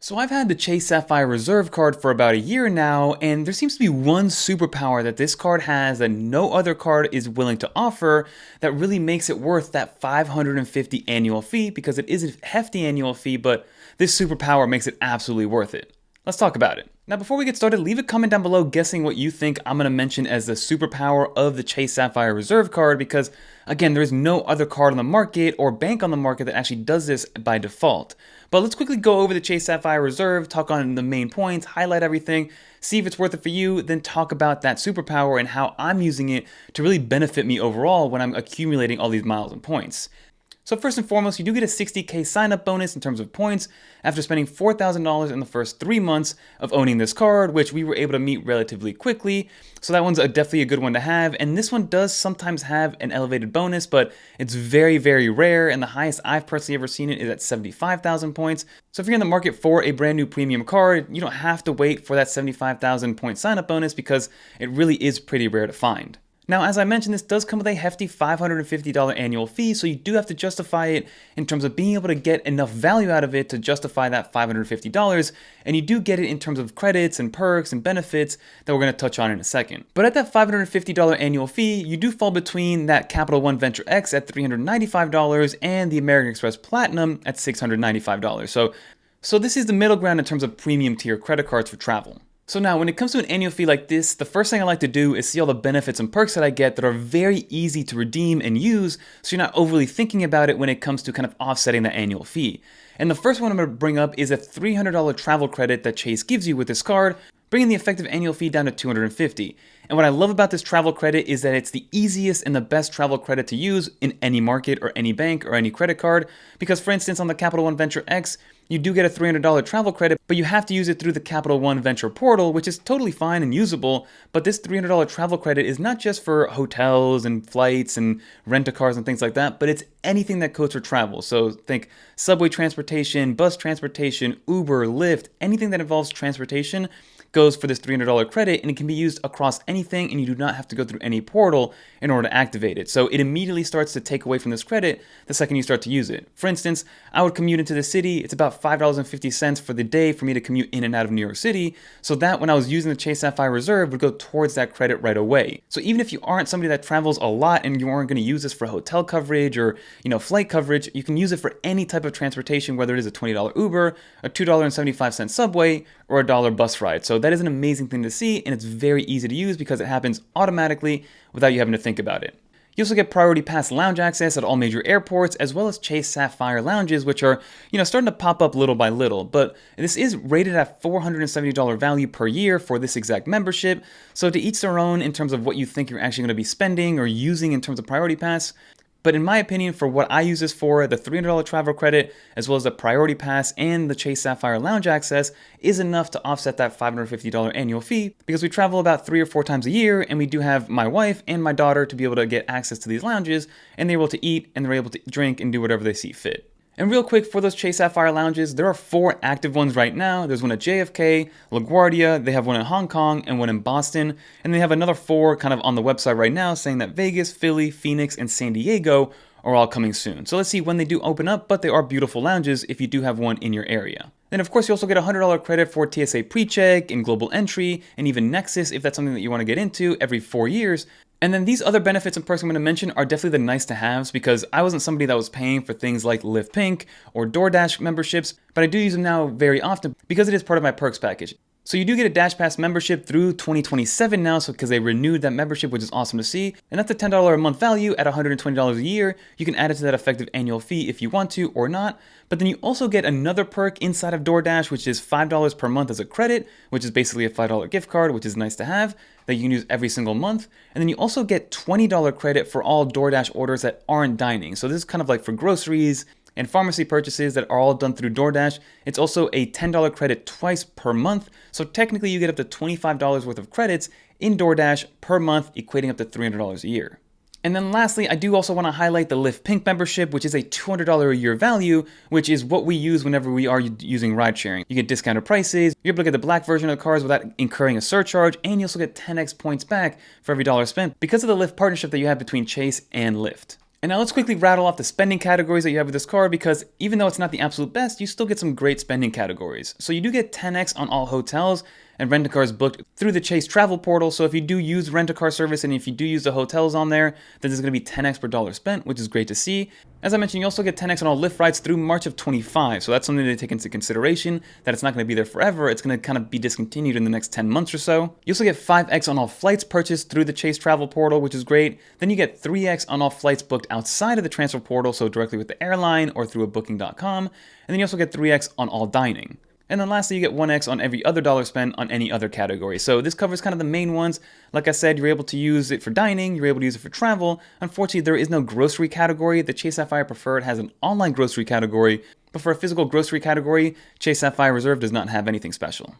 So I've had the Chase Sapphire Reserve card for about a year now, and there seems to be one superpower that this card has that no other card is willing to offer that really makes it worth that 550 annual fee, because it is a hefty annual fee, but this superpower makes it absolutely worth it. Let's talk about it. Now, before we get started, leave a comment down below guessing what you think I'm going to mention as the superpower of the Chase Sapphire Reserve card, because again, there is no other card on the market or bank on the market that actually does this by default. But let's quickly go over the Chase Sapphire Reserve, talk on the main points, highlight everything, see if it's worth it for you, then talk about that superpower and how I'm using it to really benefit me overall when I'm accumulating all these miles and points. So first and foremost, you do get a 60k sign-up bonus in terms of points after spending $4,000 in the first 3 months of owning this card, which we were able to meet relatively quickly. So that one's definitely a good one to have. And this one does sometimes have an elevated bonus, but it's very, very rare. And the highest I've personally ever seen it is at 75,000 points. So if you're in the market for a brand new premium card, you don't have to wait for that 75,000 point sign-up bonus because it really is pretty rare to find. Now, as I mentioned, this does come with a hefty $550 annual fee, so you do have to justify it in terms of being able to get enough value out of it to justify that $550, and you do get it in terms of credits and perks and benefits that we're going to touch on in a second. But at that $550 annual fee, you do fall between that Capital One Venture X at $395 and the American Express Platinum at $695. So this is the middle ground in terms of premium tier credit cards for travel. So now, when it comes to an annual fee like this, the first thing I like to do is see all the benefits and perks that I get that are very easy to redeem and use, so you're not overly thinking about it when it comes to kind of offsetting the annual fee. And the first one I'm going to bring up is a $300 travel credit that Chase gives you with this card, bringing the effective annual fee down to $250. And what I love about this travel credit is that it's the easiest and the best travel credit to use in any market or any bank or any credit card, because for instance on the Capital One Venture X, you do get a $300 travel credit, but you have to use it through the Capital One Venture portal, which is totally fine and usable. But this $300 travel credit is not just for hotels and flights and rent-a-cars and things like that, but it's anything that codes for travel. So think subway transportation, bus transportation, Uber, Lyft, anything that involves transportation goes for this $300 credit, and it can be used across anything, and you do not have to go through any portal in order to activate it. So it immediately starts to take away from this credit the second you start to use it. For instance, I would commute into the city. It's about $5.50 for the day for me to commute in and out of New York City. So that when I was using the Chase Sapphire Reserve would go towards that credit right away. So even if you aren't somebody that travels a lot and you aren't going to use this for hotel coverage or flight coverage, you can use it for any type of transportation, whether it is a $20 Uber, a $2.75 subway, or a $1 bus ride. So that is an amazing thing to see, and it's very easy to use because it happens automatically without you having to think about it. You also get Priority Pass lounge access at all major airports, as well as Chase Sapphire lounges, which are, starting to pop up little by little. But this is rated at $470 value per year for this exact membership. So to each their own in terms of what you think you're actually going to be spending or using in terms of Priority Pass. But in my opinion, for what I use this for, the $300 travel credit, as well as the Priority Pass and the Chase Sapphire Lounge access, is enough to offset that $550 annual fee, because we travel about 3 or 4 times a year, and we do have my wife and my daughter to be able to get access to these lounges, and they're able to eat, and they're able to drink and do whatever they see fit. And real quick, for those Chase Sapphire lounges, there are 4 active ones right now. There's one at JFK, LaGuardia, they have one in Hong Kong, and one in Boston. And they have another 4 kind of on the website right now saying that Vegas, Philly, Phoenix, and San Diego are all coming soon. So let's see when they do open up, but they are beautiful lounges if you do have one in your area. Then of course you also get a $100 credit for TSA PreCheck and Global Entry, and even Nexus if that's something that you want to get into every 4 years. And then these other benefits and perks I'm going to mention are definitely the nice to haves, because I wasn't somebody that was paying for things like Lyft Pink or DoorDash memberships, but I do use them now very often because it is part of my perks package. So you do get a Dash Pass membership through 2027 now, so because they renewed that membership, which is awesome to see. And that's a $10 a month value at $120 a year. You can add it to that effective annual fee if you want to or not. But then you also get another perk inside of DoorDash, which is $5 per month as a credit, which is basically a $5 gift card, which is nice to have, that you can use every single month. And then you also get $20 credit for all DoorDash orders that aren't dining. So this is kind of like for groceries and pharmacy purchases that are all done through DoorDash. It's also a $10 credit twice per month. So technically you get up to $25 worth of credits in DoorDash per month, equating up to $300 a year. And then lastly, I do also want to highlight the Lyft Pink membership, which is a $200 a year value, which is what we use whenever we are using ride sharing. You get discounted prices, you're able to get the black version of the cars without incurring a surcharge, and you also get 10x points back for every dollar spent because of the Lyft partnership that you have between Chase and Lyft. And now let's quickly rattle off the spending categories that you have with this card, because even though it's not the absolute best, you still get some great spending categories. So you do get 10x on all hotels and rent-a-cars booked through the Chase travel portal. So if you do use rent-a-car service and if you do use the hotels on there, then there's going to be 10x per dollar spent, which is great to see. As I mentioned, you also get 10x on all Lyft rides through March of 25. So that's something to take into consideration, that it's not going to be there forever. It's going to kind of be discontinued in the next 10 months or so. You also get 5x on all flights purchased through the Chase travel portal, which is great. Then you get 3x on all flights booked outside of the transfer portal, so directly with the airline or through a booking.com. And then you also get 3x on all dining. And then lastly, you get 1x on every other dollar spent on any other category. So this covers kind of the main ones. Like I said, you're able to use it for dining, you're able to use it for travel. Unfortunately, there is no grocery category. The Chase Sapphire Preferred has an online grocery category, but for a physical grocery category, Chase Sapphire Reserve does not have anything special.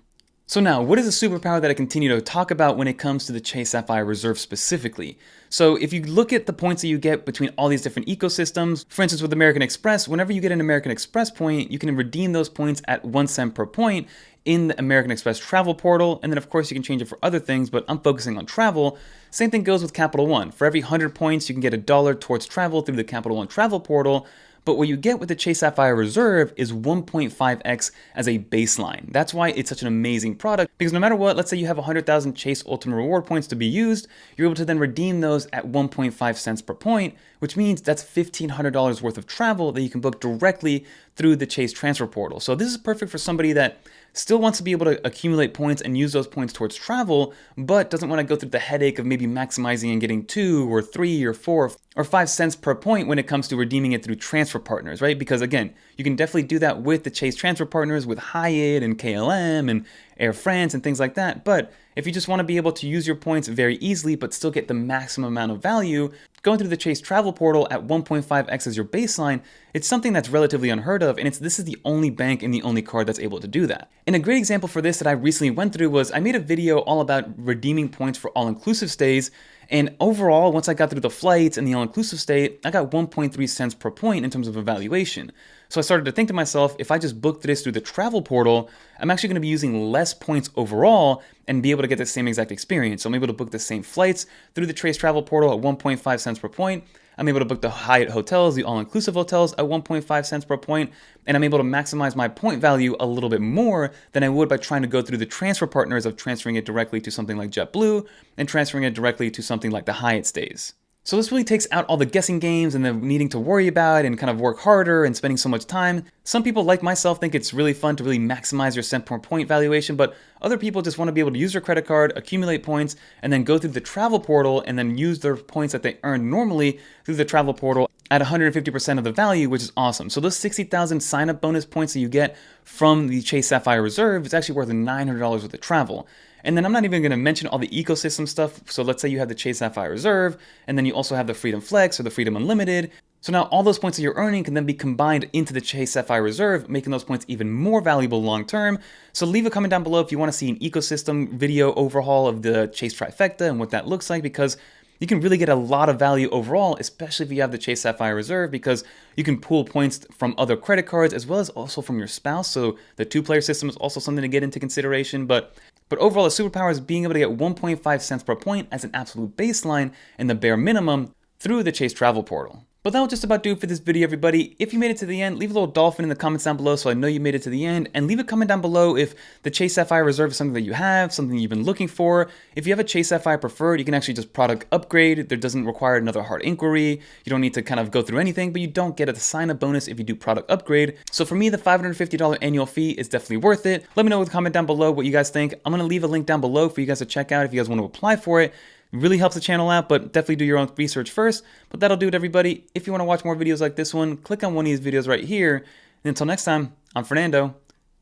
So now, what is a superpower that I continue to talk about when it comes to the Chase Sapphire Reserve specifically? So if you look at the points that you get between all these different ecosystems, for instance with American Express, whenever you get an American Express point, you can redeem those points at 1 cent per point in the American Express travel portal, and then of course you can change it for other things, but I'm focusing on travel. Same thing goes with Capital One. For every 100 points, you can get $1 towards travel through the Capital One travel portal. But what you get with the Chase Sapphire Reserve is 1.5x as a baseline. That's why it's such an amazing product, because no matter what, let's say you have 100,000 Chase Ultimate Reward points to be used, you're able to then redeem those at 1.5 cents per point, which means that's $1,500 worth of travel that you can book directly through the Chase transfer portal. So this is perfect for somebody that still wants to be able to accumulate points and use those points towards travel, but doesn't want to go through the headache of maybe maximizing and getting 2 or 3 or 4 or 5 cents per point when it comes to redeeming it through transfer partners, right? Because again, you can definitely do that with the Chase transfer partners with Hyatt and KLM and Air France and things like that. But if you just want to be able to use your points very easily but still get the maximum amount of value, going through the Chase travel portal at 1.5x as your baseline, it's something that's relatively unheard of, and this is the only bank and the only card that's able to do that. And a great example for this that I recently went through was I made a video all about redeeming points for all-inclusive stays, and overall, once I got through the flights and the all-inclusive stay, I got 1.3 cents per point in terms of evaluation. So I started to think to myself, if I just booked this through the travel portal, I'm actually going to be using less points overall and be able to get the same exact experience. So I'm able to book the same flights through the Chase travel portal at 1.5 cents per point. I'm able to book the Hyatt hotels, the all-inclusive hotels at 1.5 cents per point, and I'm able to maximize my point value a little bit more than I would by trying to go through the transfer partners of transferring it directly to something like JetBlue and transferring it directly to something like the Hyatt stays. So this really takes out all the guessing games and the needing to worry about and kind of work harder and spending so much time. Some people like myself think it's really fun to really maximize your cent per point valuation, but other people just want to be able to use their credit card, accumulate points, and then go through the travel portal and then use their points that they earn normally through the travel portal at 150% of the value, which is awesome. So those 60,000 sign-up bonus points that you get from the Chase Sapphire Reserve is actually worth $900 worth of travel. And then I'm not even going to mention all the ecosystem stuff. So let's say you have the Chase Sapphire Reserve, and then you also have the Freedom Flex or the Freedom Unlimited. So now all those points that you're earning can then be combined into the Chase Sapphire Reserve, making those points even more valuable long term. So leave a comment down below if you want to see an ecosystem video overhaul of the Chase Trifecta and what that looks like, because you can really get a lot of value overall, especially if you have the Chase Sapphire Reserve, because you can pool points from other credit cards as well as also from your spouse. So the two-player system is also something to get into consideration. But overall, the superpower is being able to get 1.5 cents per point as an absolute baseline and the bare minimum through the Chase travel portal. But that will just about do it for this video, everybody. If you made it to the end, leave a little dolphin in the comments down below so I know you made it to the end. And leave a comment down below if the Chase Sapphire Reserve is something that you have, something you've been looking for. If you have a Chase Sapphire Preferred, you can actually just product upgrade. There doesn't require another hard inquiry. You don't need to kind of go through anything, but you don't get a sign-up bonus if you do product upgrade. So for me, the $550 annual fee is definitely worth it. Let me know with a comment down below what you guys think. I'm going to leave a link down below for you guys to check out if you guys want to apply for it. It really helps the channel out, but definitely do your own research first. But that'll do it, everybody. If you want to watch more videos like this one, click on one of these videos right here. And until next time, I'm Fernando.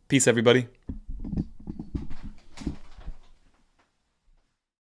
Peace, everybody.